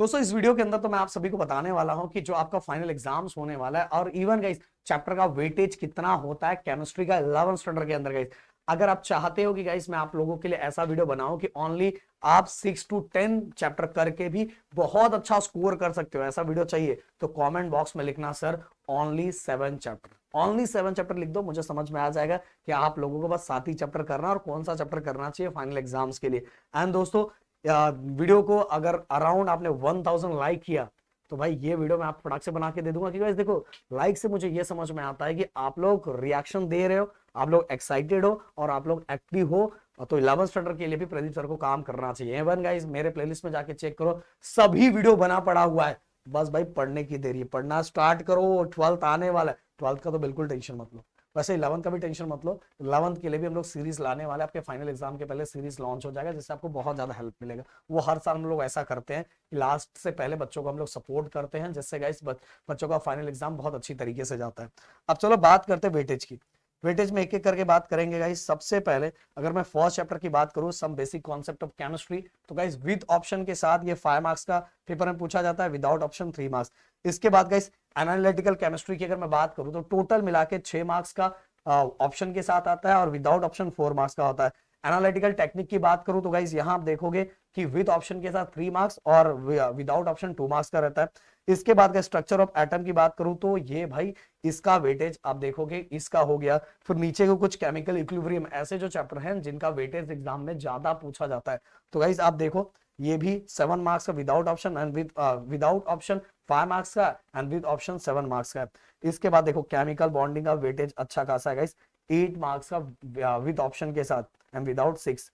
दोस्तों इस वीडियो के अंदर तो मैं आप सभी को बताने वाला हूं कि जो आपका फाइनल एग्जाम्स होने वाला है और इवन गाइस चैप्टर का वेटेज कितना होता है केमिस्ट्री का 11th स्टैंडर्ड के अंदर गाइस। अगर आप चाहते हो कि गाइस मैं आप लोगों के लिए ऐसा वीडियो बनाऊं कि ओनली आप 6 to 10 चैप्टर करके भी बहुत अच्छा स्कोर कर सकते हो, ऐसा वीडियो चाहिए तो कमेंट बॉक्स में लिखना sir only 7 chapter. Only 7 chapter लिख दो, मुझे समझ में आ जाएगा कि आप लोगों को बस 7 ही चैप्टर करना है और कौन सा चैप्टर करना चाहिए फाइनल एग्जाम्स के लिए। एंड दोस्तों वीडियो को अगर अराउंड आपने 1000 लाइक किया तो भाई ये वीडियो मैं आप फटाक से बना के दे दूंगा। क्योंकि देखो लाइक से मुझे ये समझ में आता है कि आप लोग रिएक्शन दे रहे हो, आप लोग एक्साइटेड हो और आप लोग एक्टिव हो। तो 11th स्टैंडर्ड के लिए भी प्रदीप सर को काम करना चाहिए। एवन गाइस मेरे प्लेलिस्ट में जाके चेक करो, सभी वीडियो बना पड़ा हुआ है। बस भाई पढ़ने की देरी है, पढ़ना स्टार्ट करो। 12th आने वाला है, 12th का तो बिल्कुल टेंशन मत लो, वैसे 11th का भी टेंशन मत लो। 11th के लिए भी हम लोग सीरीज लाने वाले हैं, आपके फाइनल एग्जाम के पहले सीरीज लॉन्च हो जाएगा जिससे आपको बहुत ज्यादा हेल्प मिलेगा। वो हर साल हम लोग ऐसा करते हैं कि लास्ट से पहले बच्चों को हम लोग सपोर्ट करते हैं, जिससे गाइस बच्चों का फाइनल एग्जाम बहुत अच्छी तरीके से जाता है। अब चलो बात करते हैं वेटेज की। वेटेज में एक एक करके बात करेंगे गाइस। सबसे पहले अगर मैं फर्स्ट चैप्टर की बात करूं, some basic concept of chemistry, तो गाइस विद ऑप्शन के साथ ये 5 मार्क्स का पेपर में पूछा जाता है, विदाउट ऑप्शन 3 मार्क्स। इसके बाद गाइस एनालिटिकल केमिस्ट्री की अगर मैं बात करूं तो टोटल मिला के 6 मार्क्स का ऑप्शन के साथ आता है और विदाउट ऑप्शन 4 मार्क्स का होता है। एनालिटिकल टेक्निक की बात करूं तो गाइस यहां आप देखोगे कि विद ऑप्शन के साथ 3 मार्क्स और विदाउट ऑप्शन 2 मार्क्स का रहता है। इसके बाद का स्ट्रक्चर ऑफ एटम की बात करूं तो ये भाई इसका वेटेज आप देखोगे इसका हो गया। फिर नीचे को कुछ केमिकल इक्विलिब्रियम, ऐसे जो चैप्टर हैं जिनका वेटेज एग्जाम में ज्यादा पूछा जाता है। तो गाइस आप देखो ये भी 7 मार्क्स का without option and without option 5 marks का एंड विद ऑप्शन 7 मार्क्स का है। इसके बाद देखो केमिकल बॉन्डिंग का वेटेज अच्छा खासा है गाइस, 8 मार्क्स का विद ऑप्शन के साथ एंड विदाउट 6।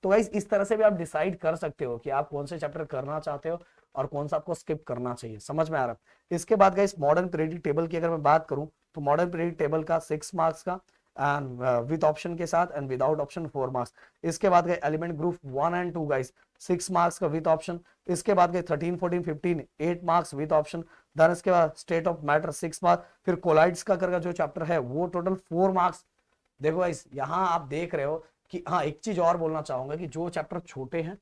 तो गाइस इस तरह से भी आप डिसाइड कर सकते हो कि आप कौन से चैप्टर करना चाहते हो और कौन सा आपको स्किप करना चाहिए। समझ में आ रहा है। इसके बाद गाइस मॉडर्न पीरियोडिक टेबल की अगर मैं बात करूं तो मॉडर्न पीरियोडिक टेबल का 6 मार्क्स का एंड विद ऑप्शन के साथ एंड विदाउट ऑप्शन 4 मार्क्स। इसके बाद गए element group 1 and 2 guys 6 marks का विद ऑप्शन। इसके बाद गए 13 14 15 8 मार्क्स विद ऑप्शन। देन इसके बाद स्टेट ऑफ मैटर 6 मार्क्स। फिर कोलाइड्स का करके जो चैप्टर है वो टोटल 4 मार्क्स। देखो गाइस यहाँ आप देख रहे हो कि हाँ एक चीज और बोलना चाहूंगा कि जो चैप्टर छोटे हैं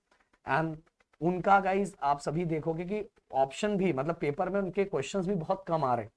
एंड उनका गाइस आप सभी देखोगे कि ऑप्शन भी मतलब पेपर में उनके क्वेश्चंस भी बहुत कम आ रहे हैं।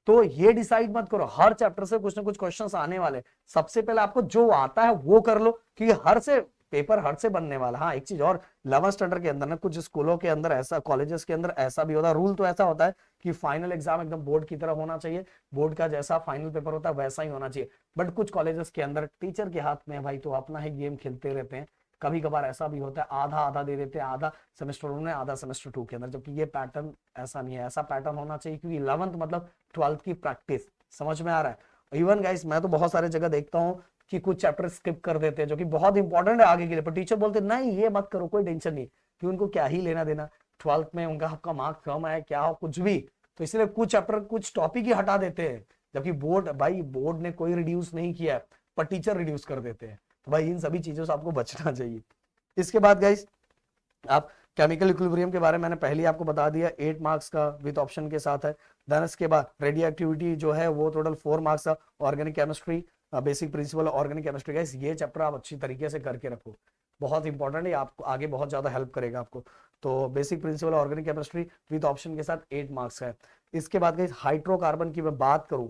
तो ये डिसाइड मत करो, हर चैप्टर से कुछ ना कुछ क्वेश्चंस आने वाले। सबसे पहले आपको जो आता है वो कर लो क्योंकि हर से पेपर हर से बनने वाला। हाँ एक चीज और, 11th स्टैंडर्ड के अंदर ना कुछ स्कूलों के अंदर ऐसा, कॉलेजेस के अंदर ऐसा भी होता है, रूल तो ऐसा होता है कि फाइनल एग्जाम एकदम बोर्ड की तरह होना चाहिए, बोर्ड का जैसा फाइनल पेपर होता है वैसा ही होना चाहिए। बट कुछ कॉलेजेस के अंदर टीचर के हाथ में है भाई, तो अपना ही गेम खेलते रहते हैं। कभी कभार ऐसा भी होता है आधा आधा दे देते हैं, आधा सेमेस्टर 1 में आधा सेमेस्टर 2 के अंदर, जबकि ये पैटर्न ऐसा नहीं है। ऐसा पैटर्न होना चाहिए क्योंकि 11th मतलब 12th की प्रैक्टिस। समझ में आ रहा है। इवन गाइस मैं तो बहुत सारे जगह देखता हूँ कि कुछ चैप्टर स्किप कर देते हैं जो कि बहुत इंपॉर्टेंट है आगे के लिए, पर टीचर बोलते नहीं ये मत करो, कोई टेंशन नहीं, कि उनको क्या ही लेना देना 12th में, उनका आपका मार्क्स कम है क्या हो कुछ भी। तो इसलिए कुछ चैप्टर कुछ टॉपिक ही हटा देते हैं, जबकि बोर्ड भाई बोर्ड ने कोई रिड्यूस नहीं किया है पर टीचर रिड्यूस कर देते हैं। तो भाई इन सभी चीजों से आपको बचना चाहिए। इसके बाद गाइस आप केमिकल इक्विलिब्रियम के बारे में मैंने पहले आपको बता दिया, 8 मार्क्स का विद ऑप्शन के साथ है। देन इसके बाद रेडियो एक्टिविटी जो है वो टोटल 4 मार्क्स का। Organic chemistry basic principle organic chemistry guys ये चैप्टर आप अच्छी तरीके से करके रखो, बहुत इंपॉर्टेंट है, आपको आगे बहुत ज्यादा हेल्प करेगा आपको। तो basic principle organic chemistry with option के साथ 8 मार्क्स का है। इसके बाद गाइस हाइड्रोकार्बन की मैं बात करूं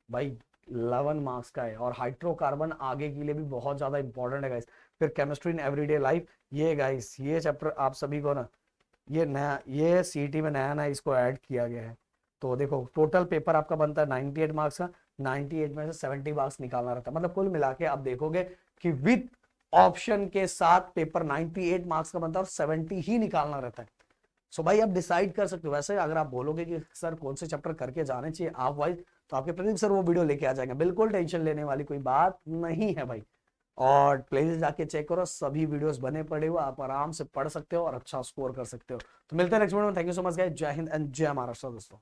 भाई 11 मार्क्स का है और हाइड्रोकार्बन आगे के लिए भी बहुत ज्यादा इंपॉर्टेंट है गाइस। फिर केमिस्ट्री इन एवरीडे लाइफ, ये गाइस ये चैप्टर आप सभी को ना ये नया, ये सीईटी में नया नया इसको ऐड किया गया है। तो देखो टोटल पेपर आपका बनता है 98 मार्क्स का, 98 में से 70 मार्क्स निकालना रहता है। मतलब कुल मिला के आप देखोगे कि विद ऑप्शन के साथ पेपर 98 मार्क्स का बनता है और 70 ही निकालना रहता है। सो भाई आप डिसाइड कर सकते हो। वैसे अगर आप बोलोगे कि सर कौन से चैप्टर करके जाने चाहिए आप वाइज, तो आपके प्रदीप सर वो वीडियो लेके आ जाएंगे, बिल्कुल टेंशन लेने वाली कोई बात नहीं है भाई। और प्लेलिस्ट जाके चेक करो, सभी वीडियोस बने पड़े हुए, आप आराम से पढ़ सकते हो और अच्छा स्कोर कर सकते हो। तो मिलते हैं नेक्स्ट वीडियो में। Thank you so much guys, जय हिंद एंड जय महाराष्ट्र दोस्तों।